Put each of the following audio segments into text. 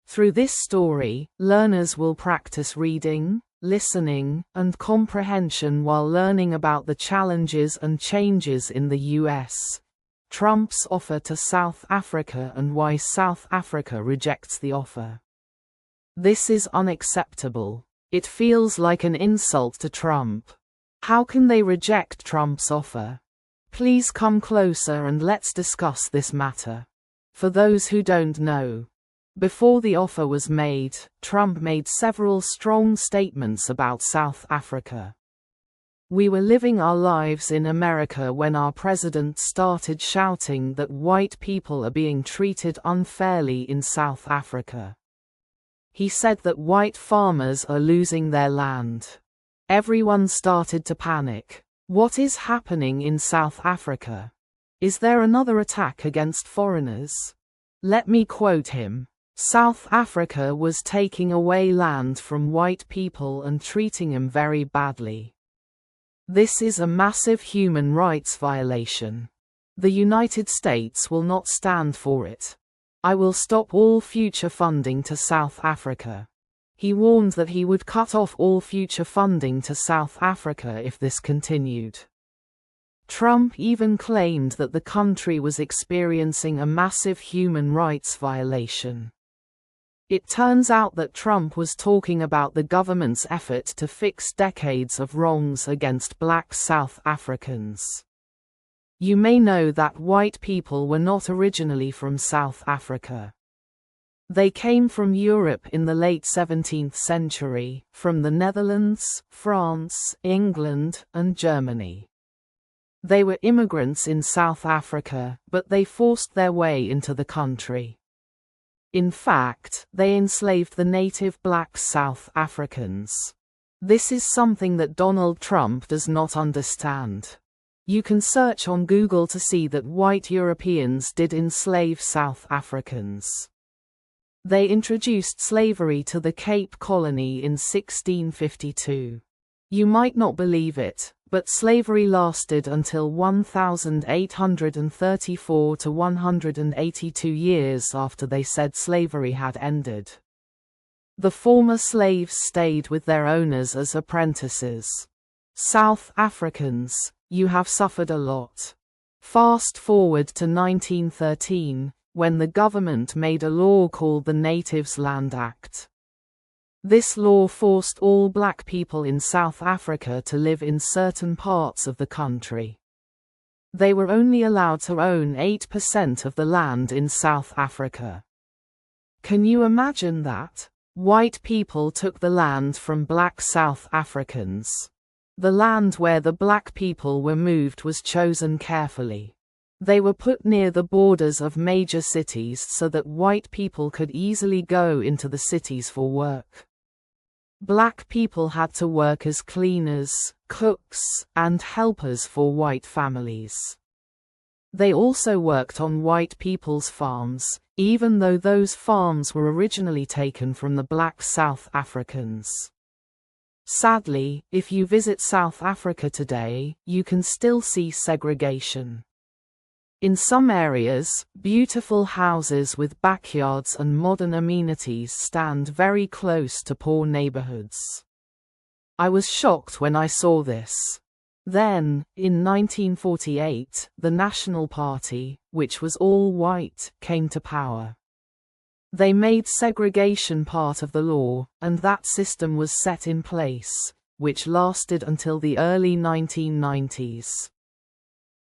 Through this story, learners will practice reading, listening, and comprehension while learning about the challenges and changes in the US, Trump's offer to South Africa, and why South Africa rejects the offer. This is unacceptable. It feels like an insult to Trump. How can they reject Trump's offer? Please come closer and let's discuss this matter. For those who don't know, before the offer was made, Trump made several strong statements about South Africa. We were living our lives in America when our president started shouting that white people are being treated unfairly in South Africa. He said that white farmers are losing their land. Everyone started to panic. What is happening in South Africa? Is there another attack against foreigners? Let me quote him. South Africa was taking away land from white people and treating them very badly. This is a massive human rights violation. The United States will not stand for it. I will stop all future funding to South Africa. He warned that he would cut off all future funding to South Africa if this continued. Trump even claimed that the country was experiencing a massive human rights violation. It turns out that Trump was talking about the government's effort to fix decades of wrongs against black South Africans. You may know that white people were not originally from South Africa. They came from Europe in the late 17th century, from the Netherlands, France, England, and Germany. They were immigrants in South Africa, but they forced their way into the country. In fact, they enslaved the native black South Africans. This is something that Donald Trump does not understand. You can search on Google to see that white Europeans did enslave South Africans. They introduced slavery to the Cape Colony in 1652. You might not believe it, but slavery lasted until 1834 to 182 years after they said slavery had ended. The former slaves stayed with their owners as apprentices. South Africans, you have suffered a lot. Fast forward to 1913, when the government made a law called the Natives Land Act. This law forced all black people in South Africa to live in certain parts of the country. They were only allowed to own 8% of the land in South Africa. Can you imagine that? White people took the land from black South Africans. The land where the black people were moved was chosen carefully. They were put near the borders of major cities so that white people could easily go into the cities for work. Black people had to work as cleaners, cooks, and helpers for white families. They also worked on white people's farms, even though those farms were originally taken from the black South Africans. Sadly, if you visit South Africa today, you can still see segregation. In some areas, beautiful houses with backyards and modern amenities stand very close to poor neighborhoods. I was shocked when I saw this. Then, in 1948, the National Party, which was all white, came to power. They made segregation part of the law, and that system was set in place, which lasted until the early 1990s.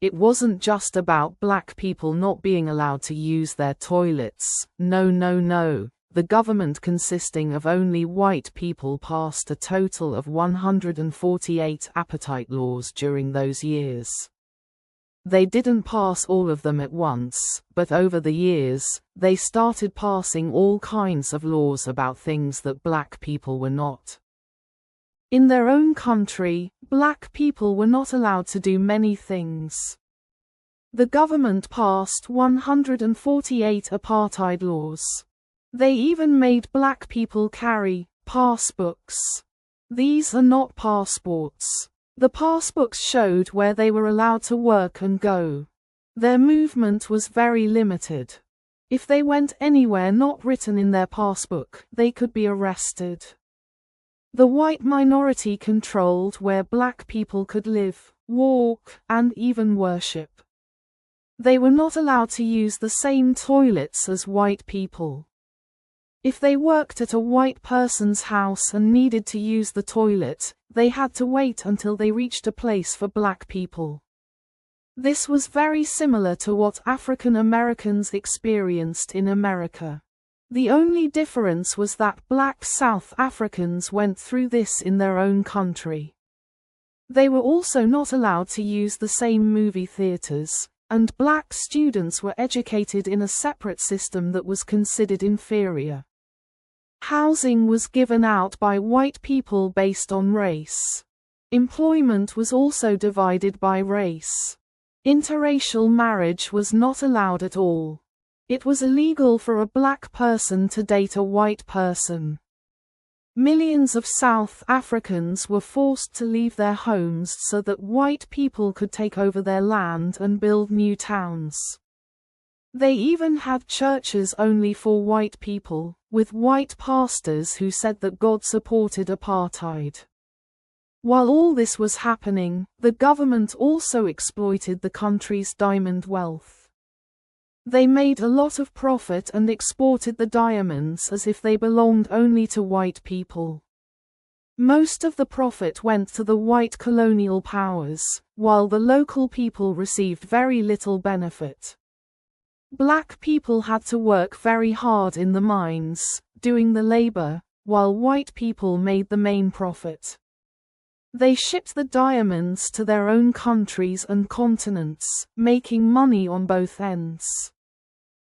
It wasn't just about black people not being allowed to use their toilets. No. The government consisting of only white people passed a total of 148 apartheid laws during those years. They didn't pass all of them at once, but over the years, they started passing all kinds of laws about things that black people were not. In their own country, black people were not allowed to do many things. The government passed 148 apartheid laws. They even made black people carry passbooks. These are not passports. The passbooks showed where they were allowed to work and go. Their movement was very limited. If they went anywhere not written in their passbook, they could be arrested. The white minority controlled where black people could live, walk, and even worship. They were not allowed to use the same toilets as white people. If they worked at a white person's house and needed to use the toilet, they had to wait until they reached a place for black people. This was very similar to what African Americans experienced in America. The only difference was that black South Africans went through this in their own country. They were also not allowed to use the same movie theaters, and black students were educated in a separate system that was considered inferior. Housing was given out by white people based on race. Employment was also divided by race. Interracial marriage was not allowed at all. It was illegal for a black person to date a white person. Millions of South Africans were forced to leave their homes so that white people could take over their land and build new towns. They even had churches only for white people, with white pastors who said that God supported apartheid. While all this was happening, the government also exploited the country's diamond wealth. They made a lot of profit and exported the diamonds as if they belonged only to white people. Most of the profit went to the white colonial powers, while the local people received very little benefit. Black people had to work very hard in the mines, doing the labor, while white people made the main profit. They shipped the diamonds to their own countries and continents, making money on both ends.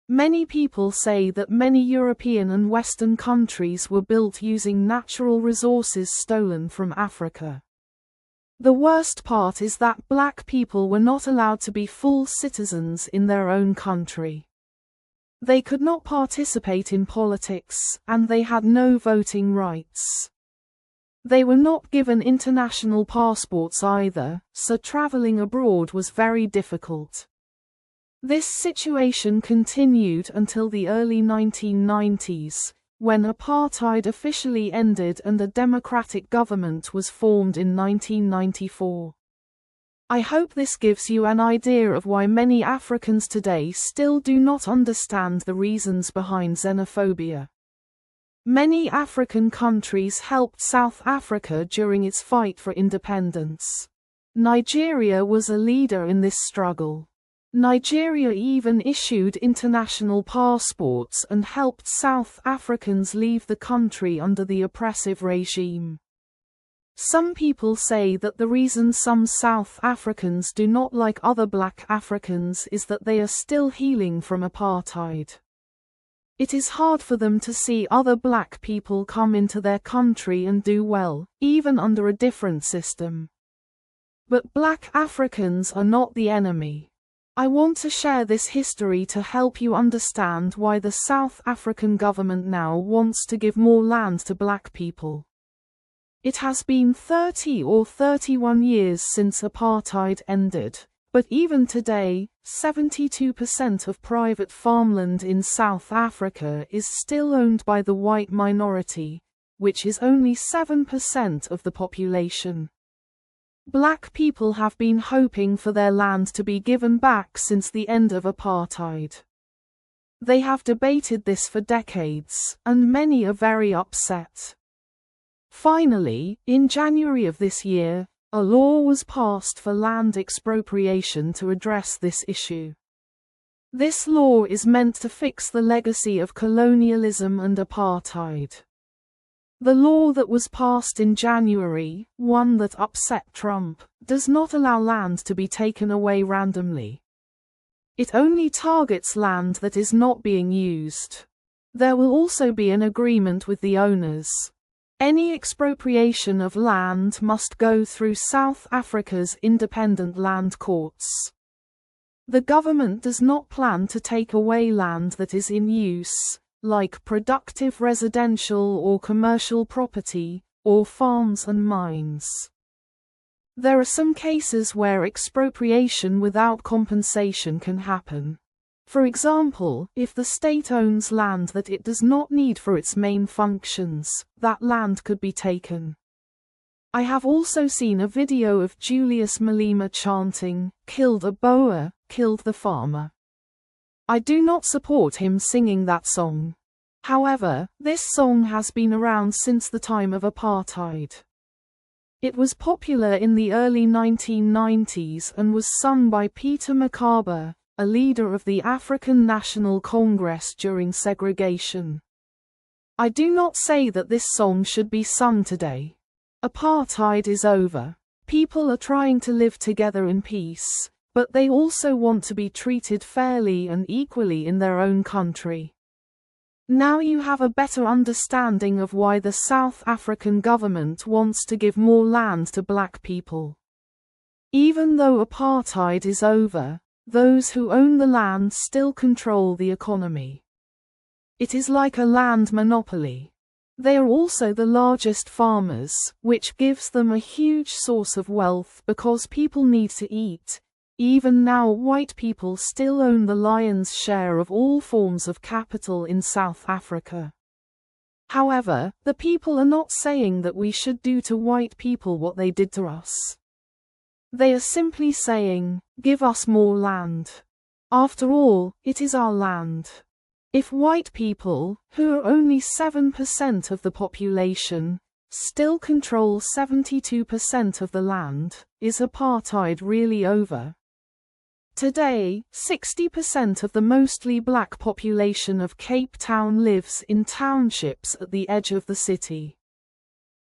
Many people say that many European and Western countries were built using natural resources stolen from Africa. The worst part is that black people were not allowed to be full citizens in their own country. They could not participate in politics, and they had no voting rights. They were not given international passports either, so traveling abroad was very difficult. This situation continued until the early 1990s, when apartheid officially ended and a democratic government was formed in 1994. I hope this gives you an idea of why many Africans today still do not understand the reasons behind xenophobia. Many African countries helped South Africa during its fight for independence. Nigeria was a leader in this struggle. Nigeria even issued international passports and helped South Africans leave the country under the oppressive regime. Some people say that the reason some South Africans do not like other black Africans is that they are still healing from apartheid. It is hard for them to see other black people come into their country and do well, even under a different system. But black Africans are not the enemy. I want to share this history to help you understand why the South African government now wants to give more land to black people. It has been 30 or 31 years since apartheid ended, but even today, 72% of private farmland in South Africa is still owned by the white minority, which is only 7% of the population. Black people have been hoping for their land to be given back since the end of apartheid. They have debated this for decades, and many are very upset. Finally, in January of this year, a law was passed for land expropriation to address this issue. This law is meant to fix the legacy of colonialism and apartheid. The law that was passed in January, one that upset Trump, does not allow land to be taken away randomly. It only targets land that is not being used. There will also be an agreement with the owners. Any expropriation of land must go through South Africa's independent land courts. The government does not plan to take away land that is in use, like productive residential or commercial property, or farms and mines. There are some cases where expropriation without compensation can happen. For example, if the state owns land that it does not need for its main functions, that land could be taken. I have also seen a video of Julius Malema chanting, "Killed a Boer, killed the farmer." I do not support him singing that song. However, this song has been around since the time of apartheid. It was popular in the early 1990s and was sung by Peter Makaaba, a leader of the African National Congress during segregation. I do not say that this song should be sung today. Apartheid is over. People are trying to live together in peace, but they also want to be treated fairly and equally in their own country. Now you have a better understanding of why the South African government wants to give more land to black people. Even though apartheid is over, those who own the land still control the economy. It is like a land monopoly. They are also the largest farmers, which gives them a huge source of wealth because people need to eat. Even now, white people still own the lion's share of all forms of capital in South Africa. However, the people are not saying that we should do to white people what they did to us. They are simply saying, "Give us more land." After all, it is our land. If white people, who are only 7% of the population, still control 72% of the land, is apartheid really over? Today, 60% of the mostly black population of Cape Town lives in townships at the edge of the city.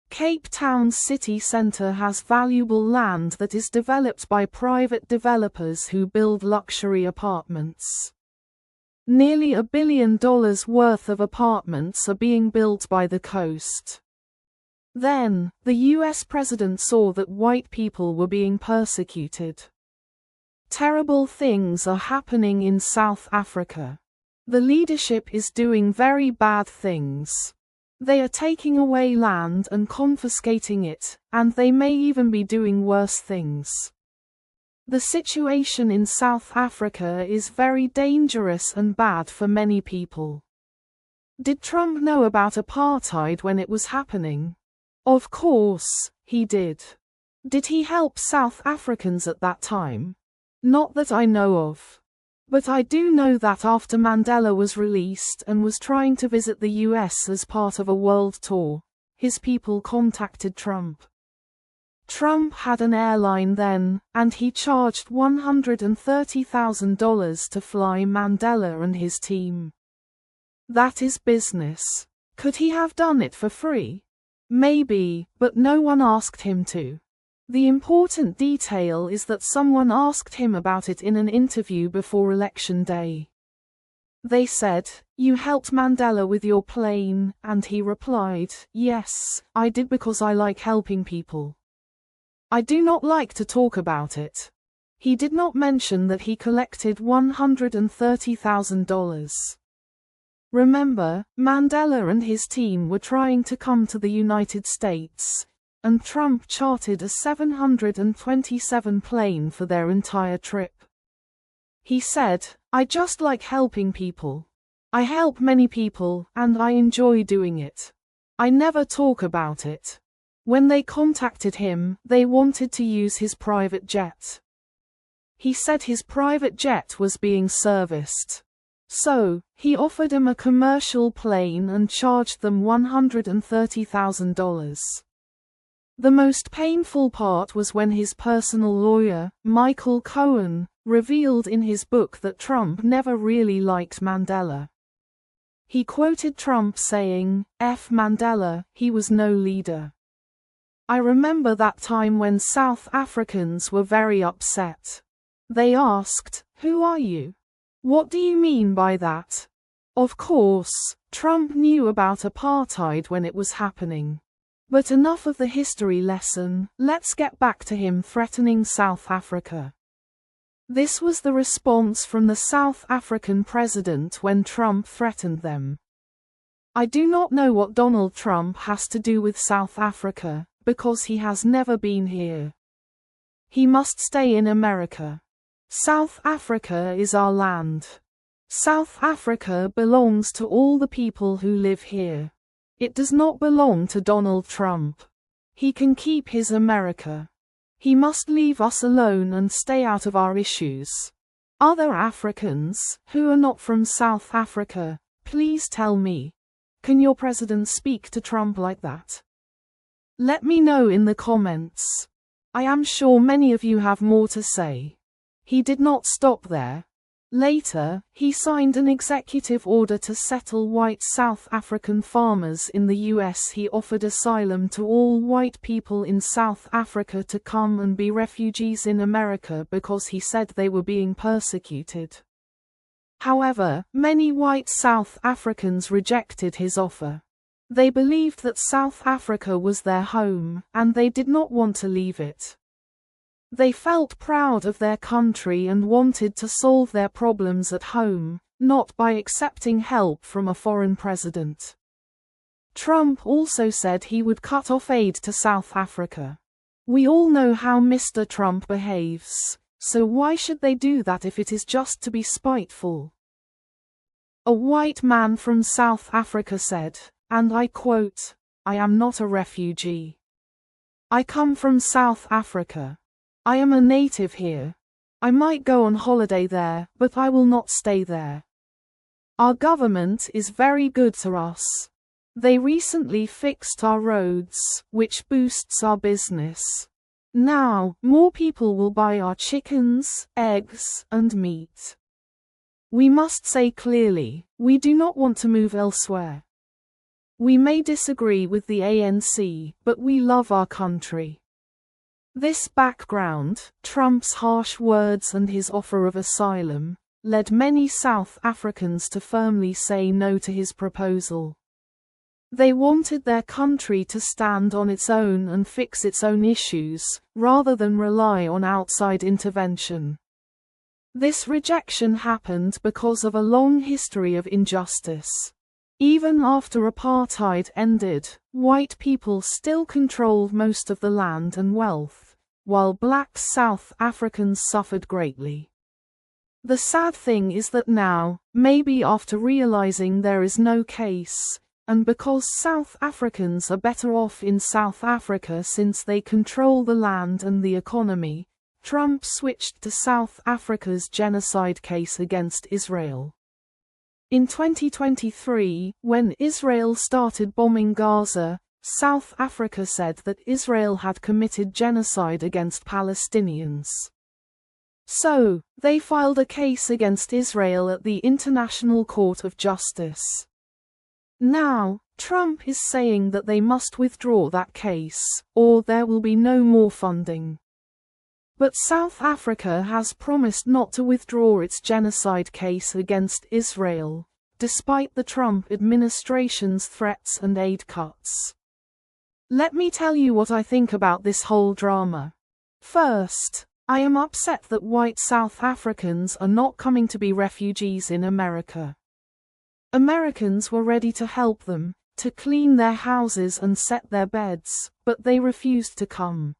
Cape Town's city centre has valuable land that is developed by private developers who build luxury apartments. Nearly $1 billion worth of apartments are being built by the coast. Then, the US president saw that white people were being persecuted. Terrible things are happening in South Africa. The leadership is doing very bad things. They are taking away land and confiscating it, and they may even be doing worse things. The situation in South Africa is very dangerous and bad for many people. Did Trump know about apartheid when it was happening? Of course, he did. Did he help South Africans at that time? Not that I know of. But I do know that after Mandela was released and was trying to visit the US as part of a world tour, his people contacted Trump. Trump had an airline then, and he charged $130,000 to fly Mandela and his team. That is business. Could he have done it for free? Maybe, but no one asked him to. The important detail is that someone asked him about it in an interview before Election Day. They said, "You helped Mandela with your plane," and he replied, "Yes, I did because I like helping people. I do not like to talk about it." He did not mention that he collected $130,000. Remember, Mandela and his team were trying to come to the United States, and Trump chartered a 727 plane for their entire trip. He said, "I just like helping people. I help many people, and I enjoy doing it. I never talk about it." When they contacted him, they wanted to use his private jet. He said his private jet was being serviced. So, he offered them a commercial plane and charged them $130,000. The most painful part was when his personal lawyer, Michael Cohen, revealed in his book that Trump never really liked Mandela. He quoted Trump saying, "F Mandela, he was no leader." I remember that time when South Africans were very upset. They asked, "Who are you? What do you mean by that?" Of course, Trump knew about apartheid when it was happening. But enough of the history lesson, let's get back to him threatening South Africa. This was the response from the South African president when Trump threatened them. I do not know what Donald Trump has to do with South Africa, because he has never been here. He must stay in America. South Africa is our land. South Africa belongs to all the people who live here. It does not belong to Donald Trump. He can keep his America. He must leave us alone and stay out of our issues. Other Africans, who are not from South Africa, please tell me. Can your president speak to Trump like that? Let me know in the comments. I am sure many of you have more to say. He did not stop there. Later, he signed an executive order to settle white South African farmers in the US. He offered asylum to all white people in South Africa to come and be refugees in America because he said they were being persecuted. However, many white South Africans rejected his offer. They believed that South Africa was their home, and they did not want to leave it. They felt proud of their country and wanted to solve their problems at home, not by accepting help from a foreign president. Trump also said he would cut off aid to South Africa. We all know how Mr. Trump behaves, so why should they do that if it is just to be spiteful? A white man from South Africa said, and I quote, "I am not a refugee. I come from South Africa. I am a native here. I might go on holiday there, but I will not stay there. Our government is very good to us. They recently fixed our roads, which boosts our business. Now, more people will buy our chickens, eggs, and meat. We must say clearly, we do not want to move elsewhere. We may disagree with the ANC, but we love our country." This background, Trump's harsh words and his offer of asylum, led many South Africans to firmly say no to his proposal. They wanted their country to stand on its own and fix its own issues, rather than rely on outside intervention. This rejection happened because of a long history of injustice. Even after apartheid ended, white people still controlled most of the land and wealth, while black South Africans suffered greatly. The sad thing is that now, maybe after realizing there is no case, and because South Africans are better off in South Africa since they control the land and the economy, Trump switched to South Africa's genocide case against Israel. In 2023, when Israel started bombing Gaza, South Africa said that Israel had committed genocide against Palestinians. So, they filed a case against Israel at the International Court of Justice. Now, Trump is saying that they must withdraw that case, or there will be no more funding. But South Africa has promised not to withdraw its genocide case against Israel, despite the Trump administration's threats and aid cuts. Let me tell you what I think about this whole drama. First, I am upset that white South Africans are not coming to be refugees in America. Americans were ready to help them, to clean their houses and set their beds, but they refused to come.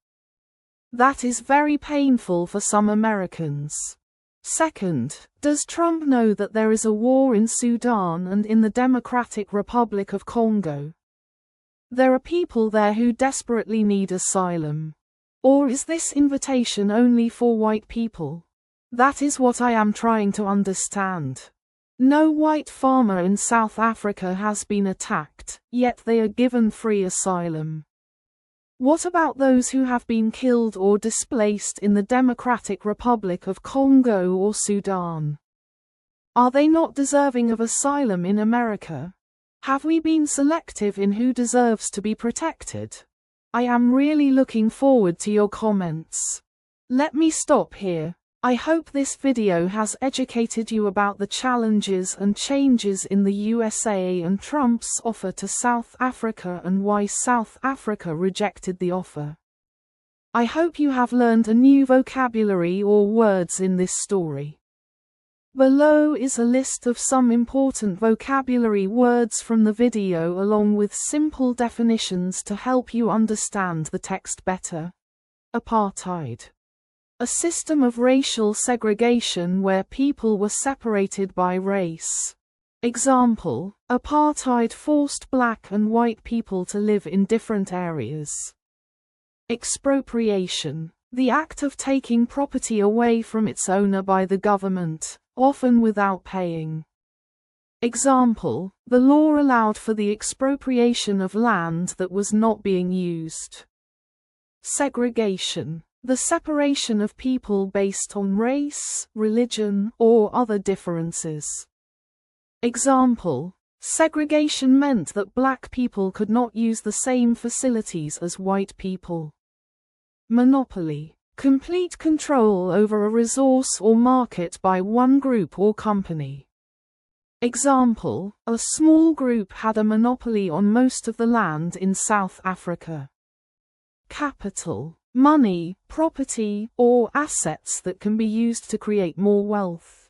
That is very painful for some Americans. Second, does Trump know that there is a war in Sudan and in the Democratic Republic of Congo? There are people there who desperately need asylum. Or is this invitation only for white people? That is what I am trying to understand. No white farmer in South Africa has been attacked, yet they are given free asylum. What about those who have been killed or displaced in the Democratic Republic of Congo or Sudan? Are they not deserving of asylum in America? Have we been selective in who deserves to be protected? I am really looking forward to your comments. Let me stop here. I hope this video has educated you about the challenges and changes in the USA and Trump's offer to South Africa and why South Africa rejected the offer. I hope you have learned a new vocabulary or words in this story. Below is a list of some important vocabulary words from the video along with simple definitions to help you understand the text better. Apartheid. A system of racial segregation where people were separated by race. Example, apartheid forced black and white people to live in different areas. Expropriation, the act of taking property away from its owner by the government, often without paying. Example, the law allowed for the expropriation of land that was not being used. Segregation, the separation of people based on race, religion, or other differences. Example, segregation meant that black people could not use the same facilities as white people. Monopoly, complete control over a resource or market by one group or company. Example, a small group had a monopoly on most of the land in South Africa. Capital, money, property, or assets that can be used to create more wealth.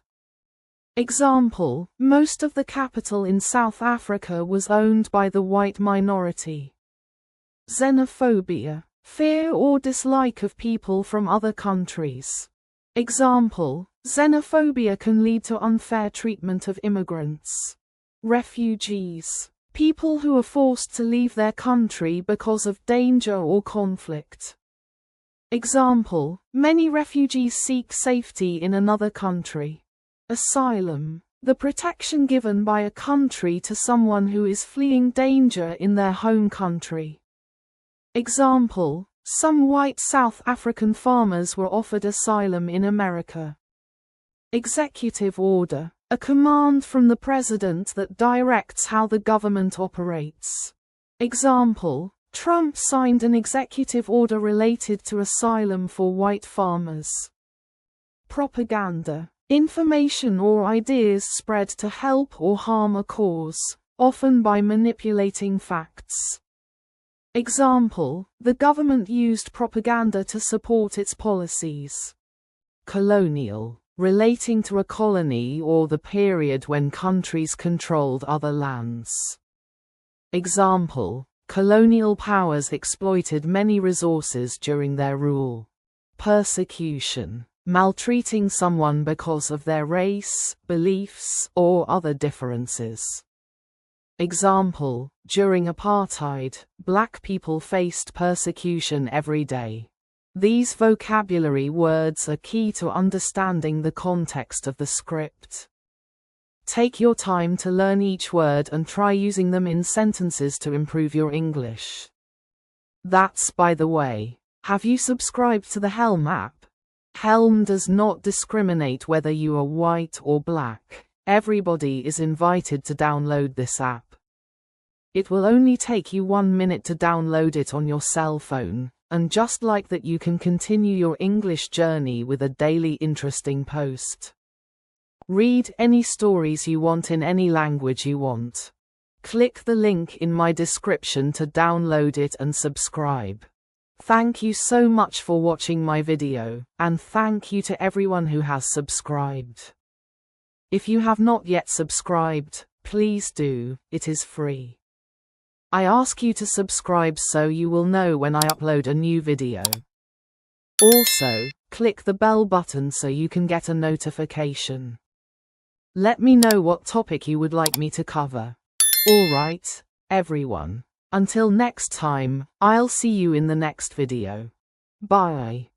Example, most of the capital in South Africa was owned by the white minority. Xenophobia, fear or dislike of people from other countries. Example, xenophobia can lead to unfair treatment of immigrants. Refugees, people who are forced to leave their country because of danger or conflict. Example, many refugees seek safety in another country. Asylum, the protection given by a country to someone who is fleeing danger in their home country. Example, some white South African farmers were offered asylum in America. Executive order, a command from the president that directs how the government operates. Example, Trump signed an executive order related to asylum for white farmers. Propaganda, information or ideas spread to help or harm a cause, often by manipulating facts. Example, the government used propaganda to support its policies. Colonial, relating to a colony or the period when countries controlled other lands. Example, colonial powers exploited many resources during their rule. Persecution, maltreating someone because of their race, beliefs, or other differences. Example, during apartheid, black people faced persecution every day. These vocabulary words are key to understanding the context of the script. Take your time to learn each word and try using them in sentences to improve your English. That's by the way. Have you subscribed to the Helm app? Helm does not discriminate whether you are white or black. Everybody is invited to download this app. It will only take you 1 minute to download it on your cell phone, and just like that you can continue your English journey with a daily interesting post. Read any stories you want in any language you want. Click the link in my description to download it and subscribe. Thank you so much for watching my video, and thank you to everyone who has subscribed. If you have not yet subscribed, please do, it is free. I ask you to subscribe so you will know when I upload a new video. Also, click the bell button so you can get a notification. Let me know what topic you would like me to cover. Alright, everyone. Until next time, I'll see you in the next video. Bye.